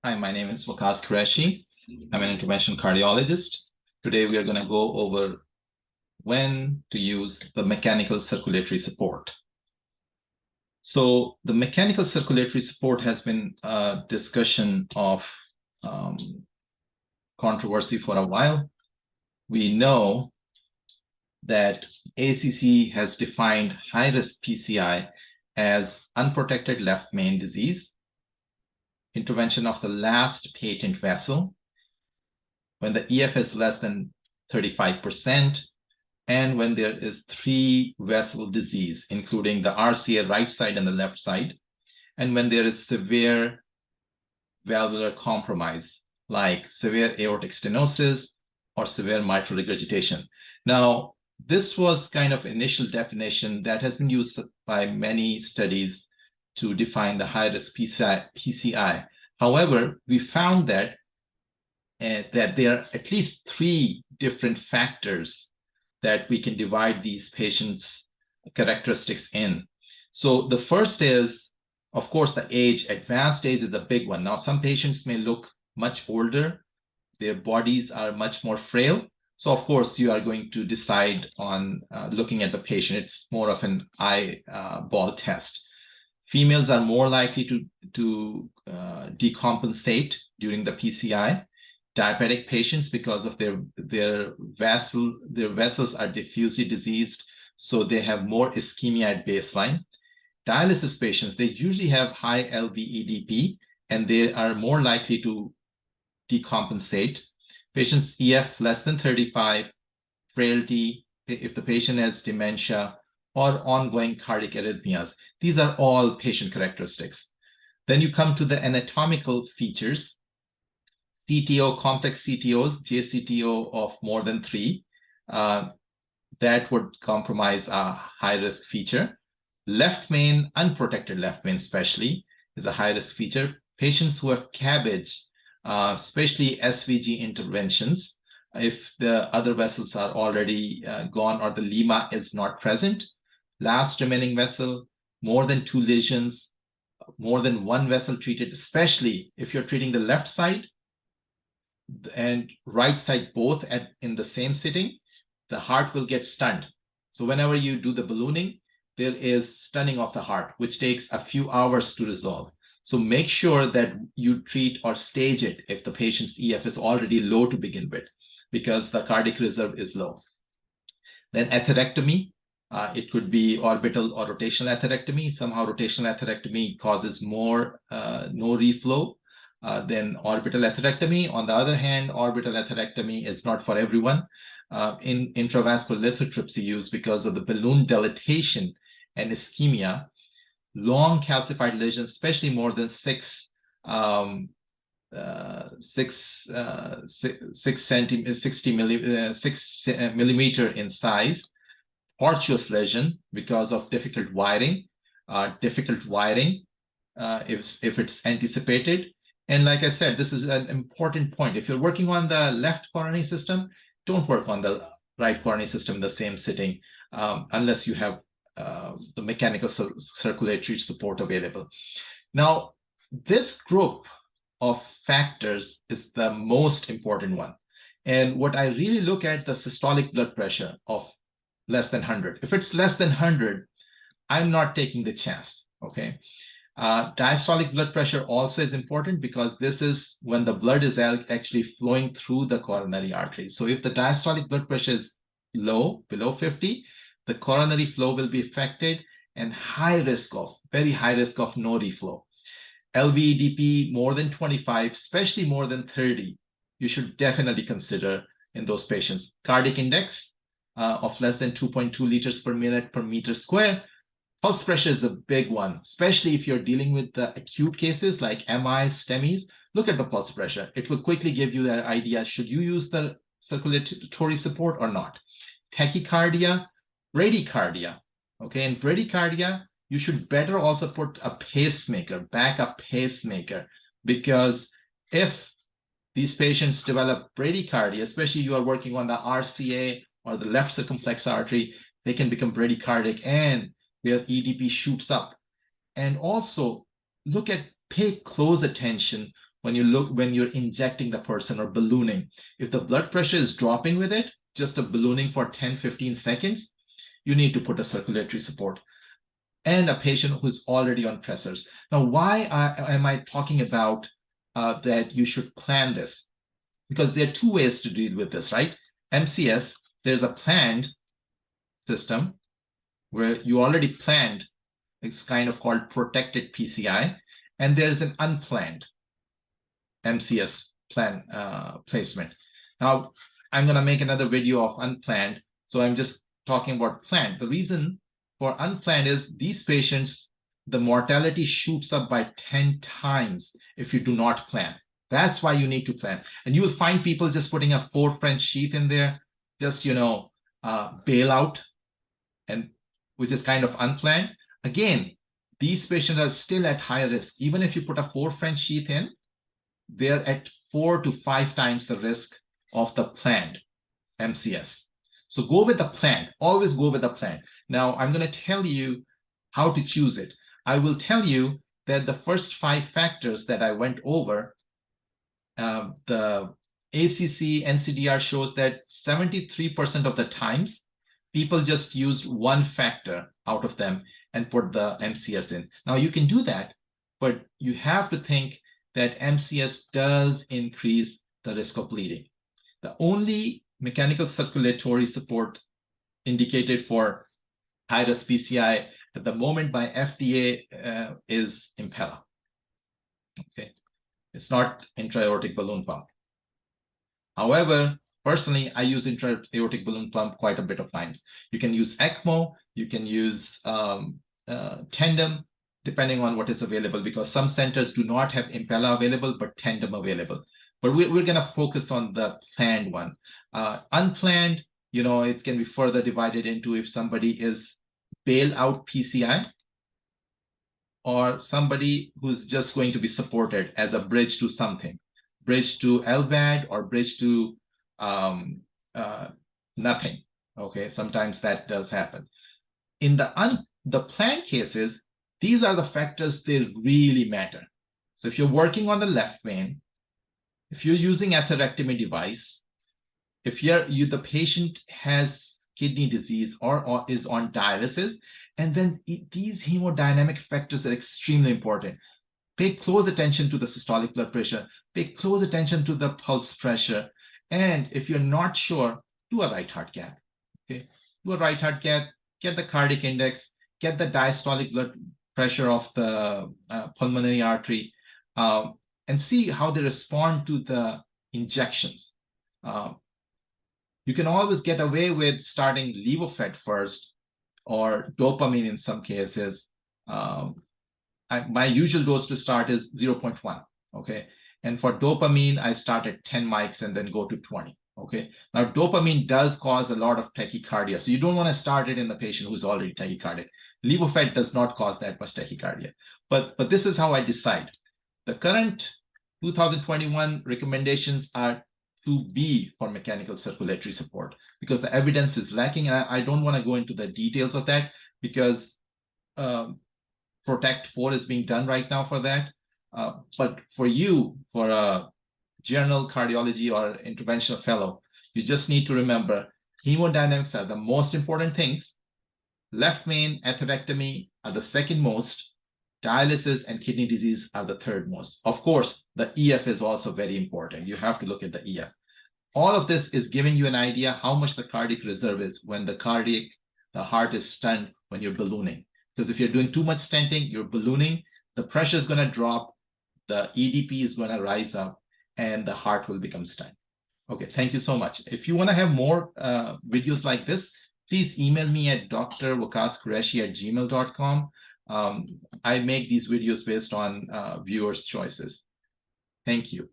Hi, my name is Waqas Qureshi. I'm an intervention cardiologist. Today, we are going to go over when to use the mechanical circulatory support. So the mechanical circulatory support has been a discussion of controversy for a while. We know that ACC has defined high-risk PCI as unprotected left main disease, intervention of the last patent vessel, when the EF is less than 35%, and when there is 3 vessel disease, including the RCA right side and the left side, and when there is severe valvular compromise, like severe aortic stenosis or severe mitral regurgitation. Now, this was kind of initial definition that has been used by many studies to define the high-risk PCI. However, we found that there are at least 3 different factors that we can divide these patients' characteristics in. So the first is, of course, the age. Advanced age is the big one. Now, some patients may look much older. Their bodies are much more frail. So, of course, you are going to decide on looking at the patient. It's more of an eyeball test. Females are more likely to decompensate during the PCI. Diabetic patients, because of their vessels are diffusely diseased, so they have more ischemia at baseline. Dialysis patients, they usually have high LVEDP, and they are more likely to decompensate. Patients EF less than 35, frailty, if the patient has dementia, or ongoing cardiac arrhythmias. These are all patient characteristics. Then you come to the anatomical features. CTO, complex CTOs, JCTO of more than 3, that would compromise a high-risk feature. Left main, unprotected left main especially, is a high-risk feature. Patients who have CABG, especially SVG interventions, if the other vessels are already gone or the lima is not present. Last remaining vessel, more than 2 lesions, more than 1 vessel treated, especially if you're treating the left side and right side both in the same sitting, the heart will get stunned. So whenever you do the ballooning, there is stunning of the heart, which takes a few hours to resolve. So make sure that you treat or stage it if the patient's EF is already low to begin with, because the cardiac reserve is low. Then atherectomy, it could be orbital or rotational atherectomy. Somehow rotational atherectomy causes more no reflow than orbital atherectomy. On the other hand, orbital atherectomy is not for everyone. In intravascular lithotripsy use, because of the balloon dilatation and ischemia, long calcified lesions, especially more than 6 millimeter in size, tortuous lesion because of difficult wiring if it's anticipated. And like I said, this is an important point. If you're working on the left coronary system, don't work on the right coronary system in the same sitting unless you have the mechanical circulatory support available. Now, this group of factors is the most important one. And what I really look at, the systolic blood pressure of less than 100. If it's less than 100, I'm not taking the chance, okay? Diastolic blood pressure also is important, because this is when the blood is actually flowing through the coronary arteries. So if the diastolic blood pressure is low, below 50, the coronary flow will be affected, and very high risk of no reflow. LVEDP more than 25, especially more than 30, you should definitely consider in those patients. Cardiac index of less than 2.2 liters per minute per meter square. Pulse pressure is a big one, especially if you're dealing with the acute cases like MIs, STEMIs. Look at the pulse pressure. It will quickly give you that idea. Should you use the circulatory support or not? Tachycardia, bradycardia. Okay, in bradycardia, you should better also put a pacemaker, backup pacemaker, because if these patients develop bradycardia, especially you are working on the RCA or the left circumflex artery, they can become bradycardic and their EDP shoots up. And also pay close attention when you're injecting the person or ballooning. If the blood pressure is dropping with it, just a ballooning for 10, 15 seconds, you need to put a circulatory support and a patient who's already on pressors. Now, why am I talking about that you should plan this? Because there are two ways to deal with this, right? MCS, there's a planned system where you already planned. It's kind of called protected PCI. And there's an unplanned MCS plan placement. Now, I'm going to make another video of unplanned. So I'm just talking about planned. The reason for unplanned is these patients, the mortality shoots up by 10 times if you do not plan. That's why you need to plan. And you will find people just putting a 4 French sheath in there, just, bail out, and which is kind of unplanned. Again, these patients are still at high risk. Even if you put a 4 French sheath in, they're at 4 to 5 times the risk of the planned MCS. So go with the plan. Always go with the plan. Now, I'm going to tell you how to choose it. I will tell you that the first 5 factors that I went over, the ACC NCDR shows that 73% of the times, people just used one factor out of them and put the MCS in. Now, you can do that, but you have to think that MCS does increase the risk of bleeding. The only mechanical circulatory support indicated for high-risk PCI at the moment by FDA is Impella. Okay, it's not intra-aortic balloon pump. However, personally, I use intra-aortic balloon pump quite a bit of times. You can use ECMO, you can use Tandem, depending on what is available, because some centers do not have Impella available, but Tandem available. But we're going to focus on the planned one. Unplanned, it can be further divided into if somebody is bail-out PCI or somebody who's just going to be supported as a bridge to something, bridge to LVAD or bridge to nothing. Okay, sometimes that does happen. In the planned cases, these are the factors that really matter. So if you're working on the left vein, if you're using atherectomy device, if the patient has kidney disease or is on dialysis, and then these hemodynamic factors are extremely important. Pay close attention to the systolic blood pressure, pay close attention to the pulse pressure, and if you're not sure, do a right heart cath. Okay, do a right heart cath, get the cardiac index, get the diastolic blood pressure of the pulmonary artery, and see how they respond to the injections. You can always get away with starting Levophed first or dopamine in some cases. My usual dose to start is 0.1, okay? And for dopamine, I start at 10 mics and then go to 20, okay? Now, dopamine does cause a lot of tachycardia, so you don't want to start it in the patient who's already tachycardic. Levophed does not cause that much tachycardia. But this is how I decide. The current 2021 recommendations are 2B for mechanical circulatory support because the evidence is lacking. And I don't want to go into the details of that because Protect 4 is being done right now for that. But for you, for a general cardiology or interventional fellow, you just need to remember hemodynamics are the most important things. Left main atherectomy are the second most. Dialysis and kidney disease are the third most. Of course, the EF is also very important. You have to look at the EF. All of this is giving you an idea how much the cardiac reserve is when the heart is stunned when you're ballooning. Because if you're doing too much stenting, you're ballooning, the pressure is going to drop, the EDP is going to rise up, and the heart will become stunned. Okay, thank you so much. If you want to have more videos like this, please email me at drwakasqureshi@gmail.com. I make these videos based on viewers' choices. Thank you.